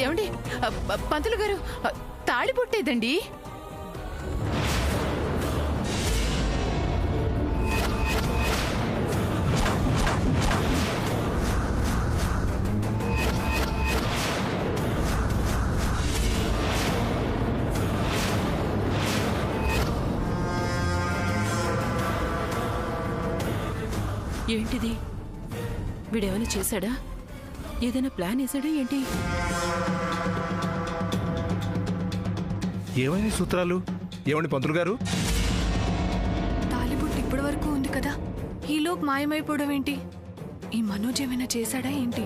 ఏమండి పంతులు గారు, తాళి పుట్టేదండి. ఏంటిది? వీడేమైనా చేశాడా? ఏదైనా ప్లాన్ వేసాడా ఏంటి? ఏమైనా సూత్రాలు? ఏమండి పంతులు గారు? తాలిబుట్టు ఇప్పటి వరకు ఉంది కదా, ఈలోపు మాయమైపోవడం ఏంటి? ఈ మనోజ్ ఏమైనా చేశాడా ఏంటి?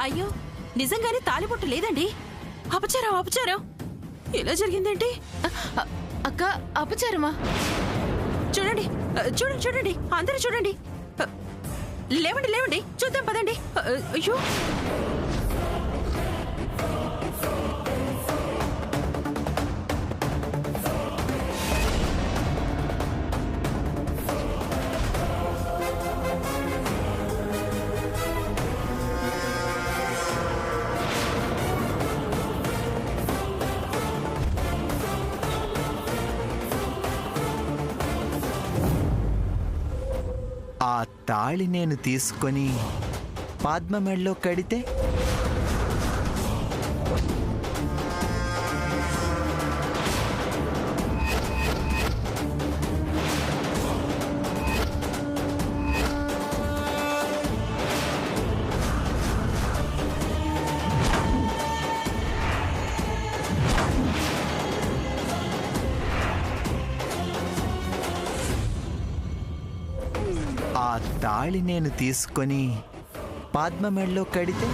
అయ్యో, నిజంగానే తాలిబొట్టు లేదండి. అపచారం అపచారం. ఎలా జరిగిందేంటి? అక్క, అపచారమా? చూడండి చూడండి చూడండి, అందరూ చూడండి. లేవండి లేవండి, చూద్దాం పదండి. అయ్యో, ఆ తాళి నేను తీసుకొని పద్మ మెడలో కడితే ఆ తాళి నేను తీసుకొని పద్మ మెడలో కడితే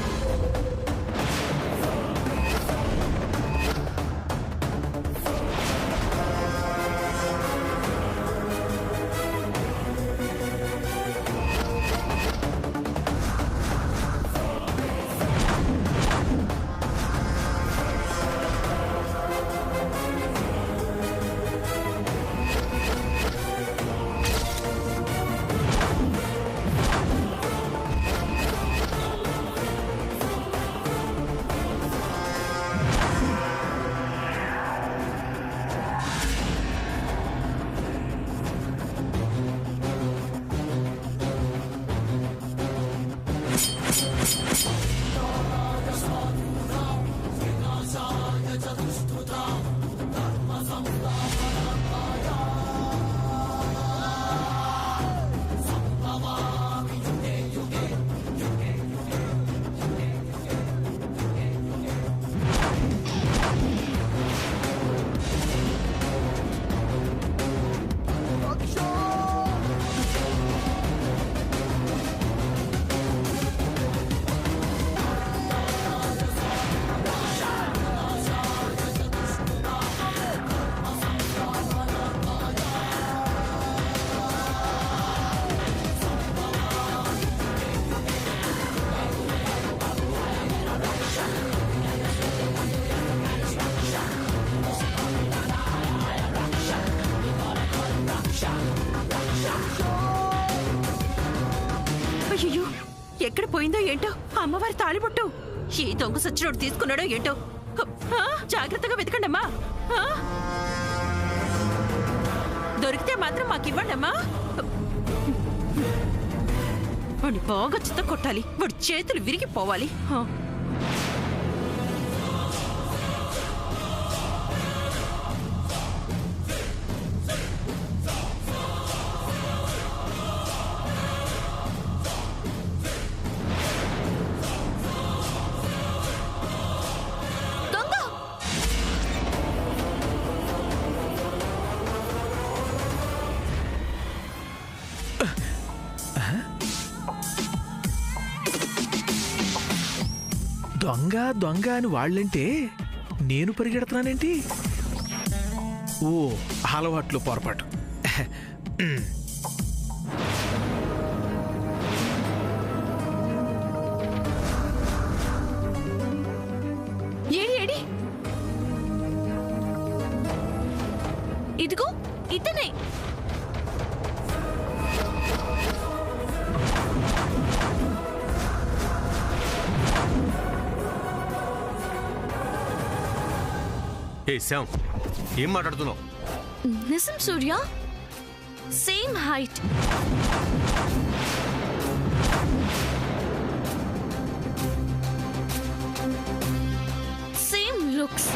అయ్యో, ఎక్కడ పోయిందో ఏంటో అమ్మవారి తాళిబొట్టు. ఏ దొంగ సచ్చినోడు తీసుకున్నాడో ఏంటో. జాగ్రత్తగా వెతకండమ్మా. దొరికితే మాత్రం మాకివ్వండమ్మా. వాడిని బాగా చిత్త కొట్టాలి, వాడి చేతులు విరిగిపోవాలి. దొంగ దొంగ అని వాళ్ళంటే నేను పరిగెడుతున్నానేంటి? ఓ, అలవాట్లు పొరపాటు. ఏడి ఏడి ఇదిగో ఇతనే. ఏ శ్యామ్, ఏం మాట్లాడుతున్నావు? నిజం సూర్య, సేమ్ హైట్. Same looks.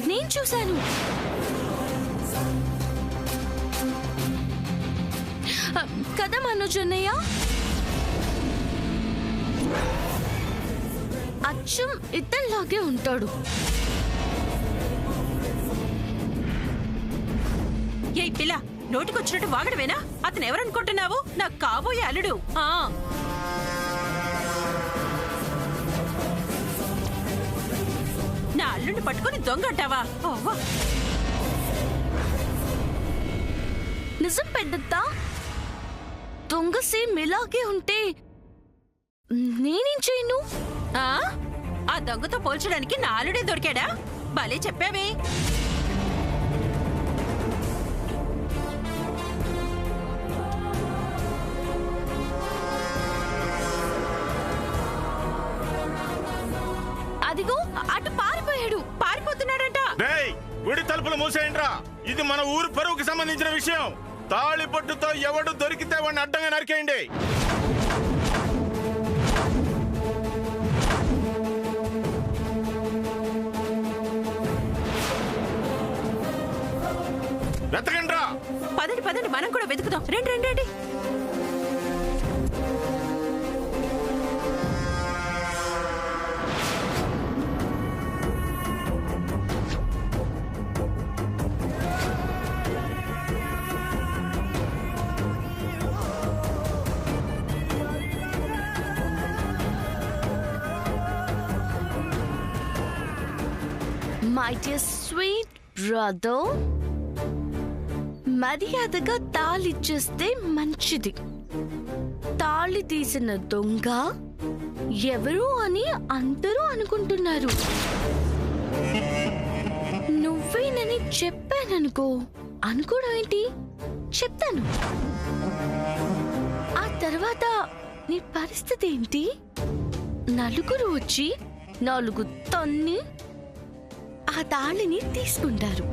నేను చూశాను. కదా మనోజ్ అన్నయ్య? అచ్చం ఇతనిలాగే ఉంటాడు. ఏ పిల్ల, నోటికొచ్చినట్టు వాగడమేనా? అతను ఎవరనుకుంటున్నావు? నాకు కాబోయే అల్లుడు. నా అల్లుడిని పట్టుకుని దొంగ అంటావా? నిజం పెద్దత్తా, దొంగ సేమ్ ఇలాగే ఉంటే నేనేం చేయను? ఆ దొంగతో పోల్చడానికి నా అల్లుడే దొరికాడా? భలే చెప్పావే. అదిగో అటు పారిపోయాడు. పారిపోతున్నాడంట. గుడి తలుపులు మూసేయండిరా. ఇది మన ఊరు పరువుకి సంబంధించిన విషయం. తాళి పట్టుతో ఎవడు దొరికితే వాడిని అడ్డంగా నరికేయండి. వెతకండ్రా. పదండి పదండి, మనం కూడా వెతుకుదాం. రండి రండి రండి. మై డియర్ స్వీట్ బ్రదర్, మర్యాదగా తాళిచ్చేస్తే మంచిది. తాళి తీసిన దొంగ ఎవరు అని అందరూ అనుకుంటున్నారు. నువ్వేనని చెప్పాననుకో. అనుకోవడం ఏంటి, చెప్తాను. ఆ తర్వాత నీ పరిస్థితి ఏంటి? నలుగురు వచ్చి 4 తన్ని ఆ తాళిని తీసుకుంటారు.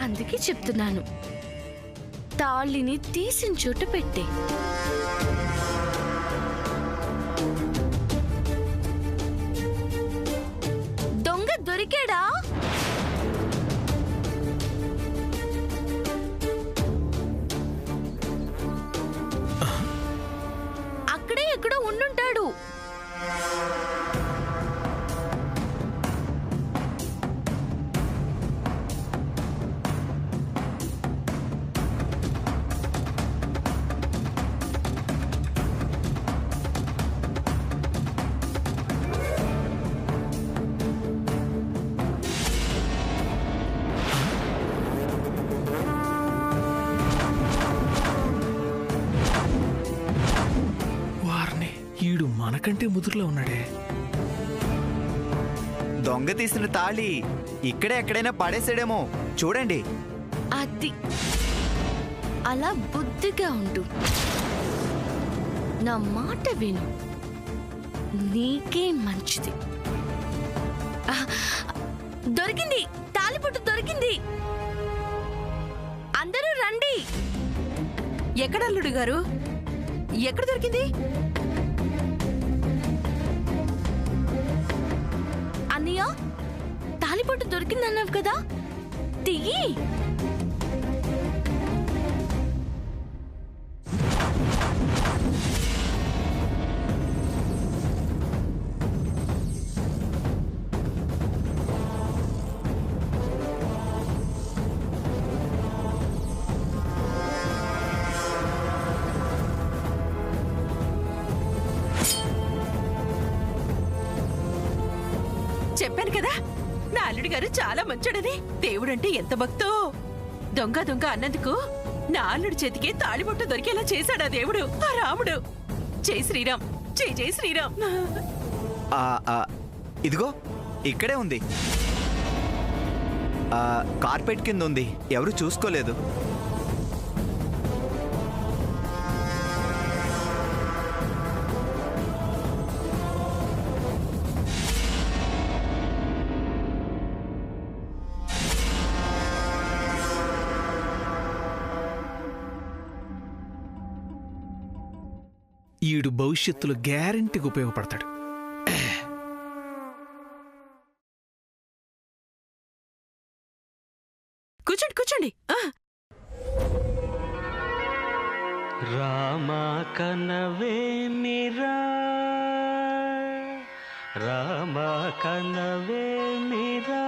అందుకే చెప్తున్నాను, తాళిని తీసిన చోట పెట్టే. దొంగ దొరికాడా? అక్కడే ఎక్కడో ఉండుంటాడు. ఈడు మనకంటే ముదురులో ఉన్నాడే. దొంగ తీసిన తాళి ఇక్కడే ఎక్కడైనా పడేసాడేమో చూడండి. అది అలా బుద్ధిగా ఉండు. నా మాట విను, నీకే మంచిది. దొరికింది, తాళిపొట్టు దొరికింది. అందరూ రండి. ఎక్కడ అల్లుడు గారు? ఎక్కడ దొరికింది? అన్నయ్య, తాళిపొట్టు దొరికిందన్నావు కదా, తియ్యి. చెప్పాను కదా, నా అల్లుడి గారు చాలా మంచోడని. దేవుడంటే ఎంత భక్తో. దొంగ దొంగ అన్నందుకు నా అల్లుడి చేతికి తాళిబొట్టు దొరికేలా చేశాడా దేవుడు ఆ రాముడు. జై శ్రీరామ్, జై జై శ్రీరామ్. ఇదిగో ఇక్కడే ఉంది. కార్పెట్ కింద ఉంది, ఎవరు చూసుకోలేదు. ఈడు భవిష్యత్తులో గ్యారెంటీకి ఉపయోగపడతాడు. కూర్చోండి కూర్చోండి. రామా కనవే మీరా, రామా కనవే మీరా,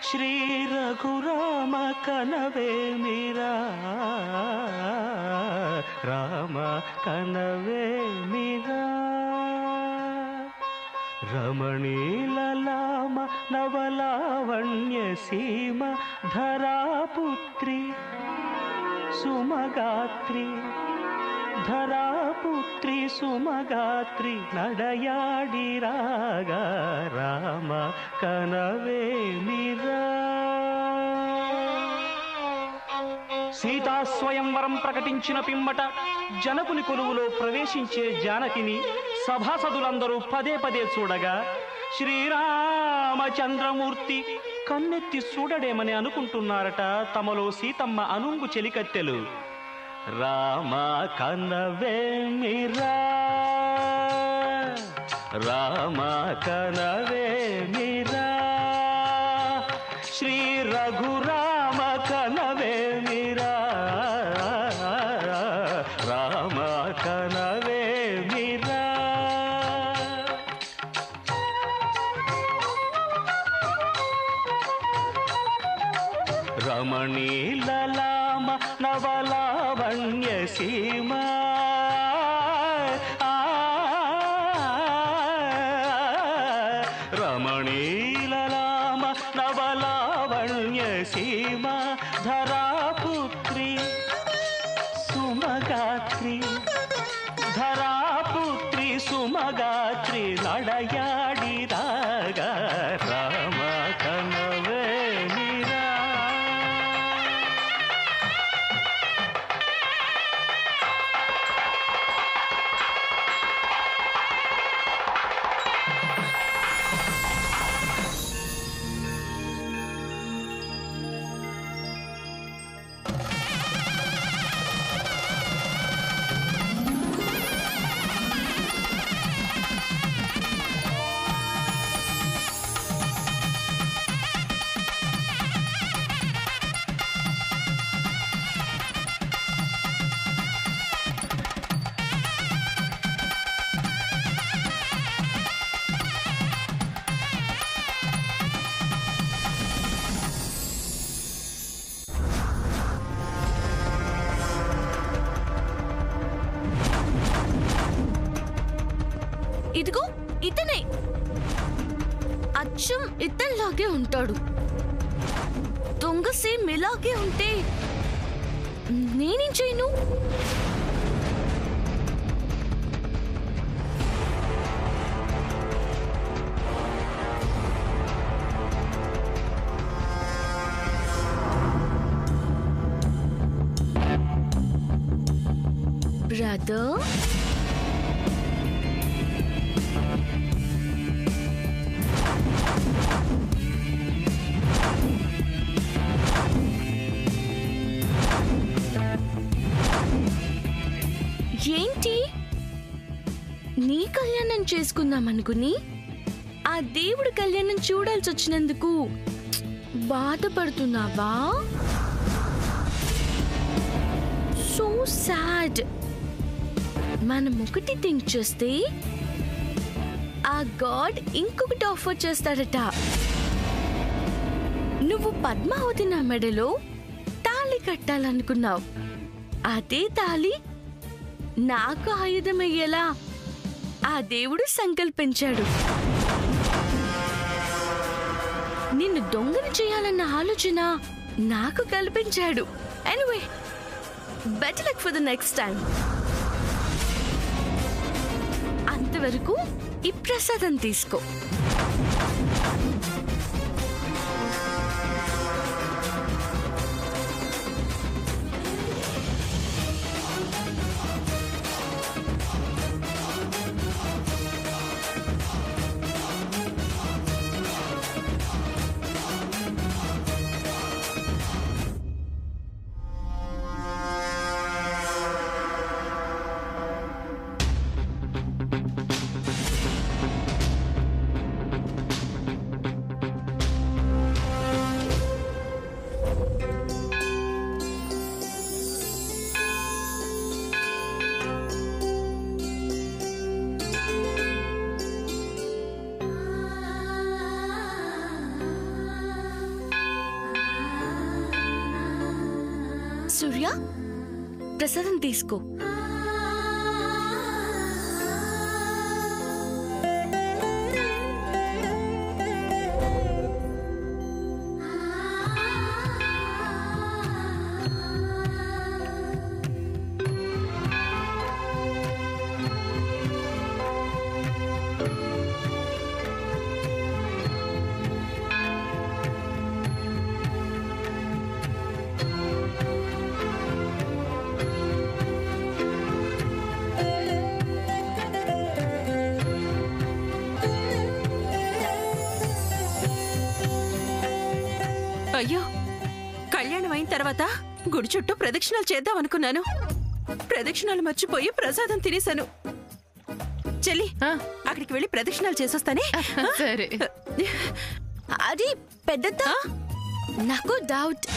శ్రీ రఘురామ కనవే మీరా, రామ కనవే మీరా. రమణీలలామ నవలావణ్య సీమ ధరాపుత్రి సుమగాత్రి, ధరాపుత్రి సుమగాత్రి నడయాడి రాగా, రామ కనవే మీరా. సీతాస్వయంవరం ప్రకటించిన పిమ్మట జనకుని కొలువులో ప్రవేశించే జానకిని సభాసదులందరూ పదే పదే చూడగా శ్రీరామచంద్రమూర్తి కన్నెత్తి చూడడేమని అనుకుంటున్నారట తమలో సీతమ్మ అనుంగు చెలికత్తెలు. రామ కనవే మీరా, రామ కనవే మీరా, శ్రీ రఘురామ కనవే మీరా, రామ కనవే మీరా. రమణీలలామ నవలావణ్య సీమ, రమణీలలామ నవలావణ్య సీమ ధరాపుత్రి సుమగాత్రి, ధరాపుత్రి సుమగాత్రి నడయాడి రాగా, రామ కనవే మీరా. ఇదిగో ఇతనే, అచ్చం ఇతనిలాగే ఉంటాడు. దొంగ సేమ్ ఇలాగే ఉంటే నేనేం చేయను? బ్రదర్, ఏంటి నీ కళ్యాణం చేసుకుందామనుకుని ఆ దేవుడి కళ్యాణం చూడాల్సి వచ్చినందుకు బాధపడుతున్నావా? So sad. మనం ఒకటి థింక్ చేస్తే ఆ గాడ్ ఇంకొకటి ఆఫర్ చేస్తాడట. నువ్వు పద్మావతి నా మెడలో తాళి కట్టాలనుకున్నావు, అదే తాళి నాకు ఆయుధమయ్యేలా ఆ దేవుడు సంకల్పించాడు. నిన్ను దొంగను చేయాలన్న ఆలోచన నాకు కల్పించాడు. Anyway better luck for the next time. అంతవరకు ఈ ప్రసాదం తీసుకో. సూర్య, ప్రసాదం తీసుకో. అయ్యో, కళ్యాణం అయిన తర్వాత గుడి చుట్టూ ప్రదక్షిణాలు చేద్దాం అనుకున్నాను. ప్రదక్షిణాలు మర్చిపోయి ప్రసాదం తినేశాను. చెల్లి, అక్కడికి వెళ్ళి ప్రదక్షిణాలు చేసొస్తానే. సరే. అది పెద్దత్త, నాకు డౌట్.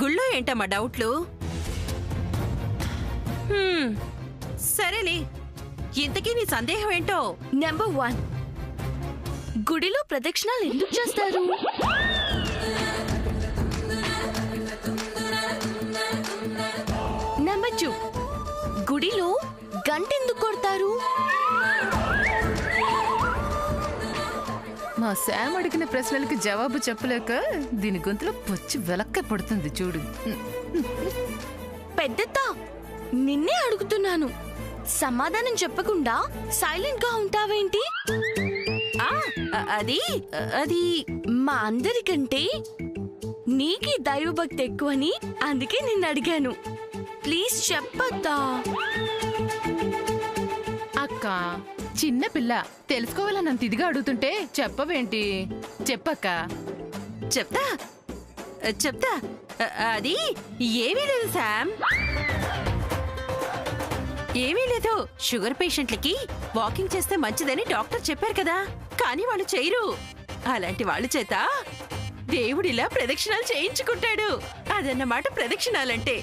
గుళ్ళో ఏంటమ్మా డౌట్లు? సరేలే, ఇంతకీ నీ సందేహం ఏంటో? నెంబర్ 1, గుడిలో ప్రదక్షిణాలు ఎందుకు చేస్తారు? నెంబర్ 2, గుడిలో గంట ఎందుకు కొడతారు? మా శామ్ అడిగిన ప్రశ్నలకి జవాబు చెప్పలేక దీని గొంతులో పొచ్చి వెలక్క పడుతుంది చూడు. పెద్దత్త, నిన్నే అడుగుతున్నాను, సమాధానం చెప్పకుండా సైలెంట్ గా ఉంటావేంటి? అది మా అందరికంటే నీకి దైవభక్తి ఎక్కువని అందుకే నిన్ను అడిగాను. ప్లీజ్ చెప్పద్దా? అక్క, చిన్న పిల్ల తెలుసుకోవాలన్నంత ఇదిగా అడుగుతుంటే చెప్పవేంటి? చెప్పక్క. చెప్తా. అది ఏమీ లేదు శామ్, ఏమీ లేదు. షుగర్ పేషెంట్లకి వాకింగ్ చేస్తే మంచిదని డాక్టర్ చెప్పారు కదా, కానీ వాళ్ళు చేయరు. అలాంటి వాళ్ళ చేత దేవుడిలా ప్రదక్షిణాలు చేయించుకుంటాడు. అదన్నమాట ప్రదక్షిణాలంటే.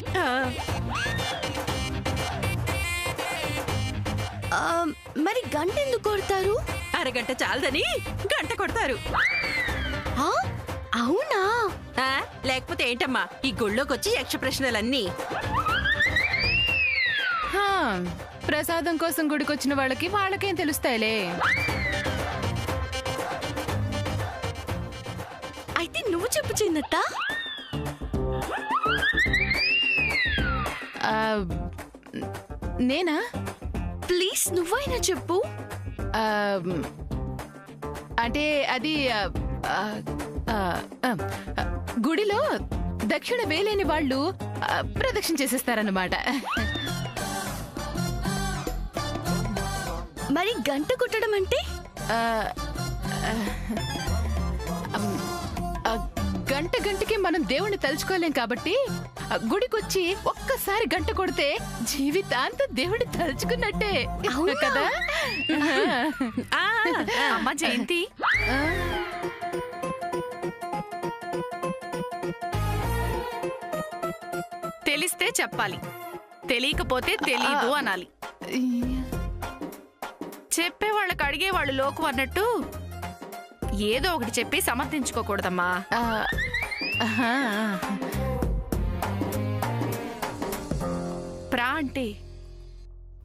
మరి గంట ఎందుకు కొడతారు? అరగంట చాలదని గంట కొడతారు. అవునా? లేకపోతే ఏంటమ్మా ఈ గుళ్ళోకొచ్చి యక్ష ప్రశ్నలన్నీ? ప్రసాదం కోసం గుడికొచ్చిన వాళ్ళకేం తెలుస్తాయిలే. అయితే నువ్వు చెప్పు చిన్నత్త. నేనా? ప్లీజ్ నువ్వైనా చెప్పు. అంటే అది గుడిలో దక్షిణ వేలేని వాళ్ళు ప్రదక్షిణ చేసేస్తారన్నమాట. మరి గంట కొట్టడం అంటే? గంటకి మనం దేవుణ్ణి తలుచుకోలేం కాబట్టి గుడికొచ్చి ఒక్కసారి గంట కొడితే జీవితాంతం దేవుడిని తలుచుకున్నట్టే కదా. అమ్మ జయంతి, తెలిస్తే చెప్పాలి, తెలియకపోతే తెలీదు అనాలి. చెప్పేవాళ్ళకి అడిగేవాళ్ళు లోకు అన్నట్టు ఏదో ఒకటి చెప్పి సమర్థించుకోకూడదమ్మా. ప్రా అంటే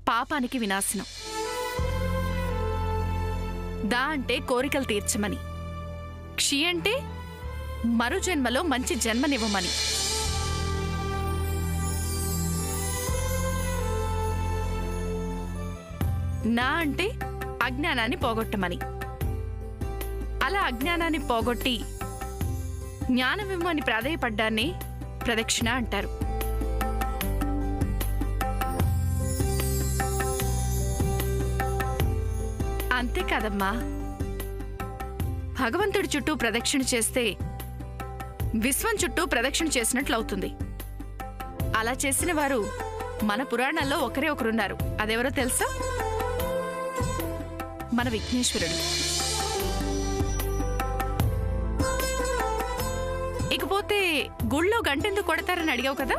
పాపానికి వినాశనం, దా అంటే కోరికలు తీర్చమని, క్షి అంటే మరో జన్మలో మంచి జన్మనివ్వమని. నా అంటే అజ్ఞానాన్ని పోగొట్టమని. అలా అజ్ఞానాన్ని పోగొట్టి జ్ఞానమిమ్మని ప్రాధేయపడ్డాన్ని ప్రదక్షిణ అంటారు. అంతేకాదమ్మా, భగవంతుడి చుట్టూ ప్రదక్షిణ చేస్తే విశ్వం చుట్టూ ప్రదక్షిణ చేసినట్లు అవుతుంది. అలా చేసిన వారు మన పురాణాల్లో ఒకరే ఒకరున్నారు. అదెవరో తెలుసా? మన విఘ్నేశ్వరుడు. ఇకపోతే గుళ్ళో గంటెందుకు కొడతారని అడిగావు కదా,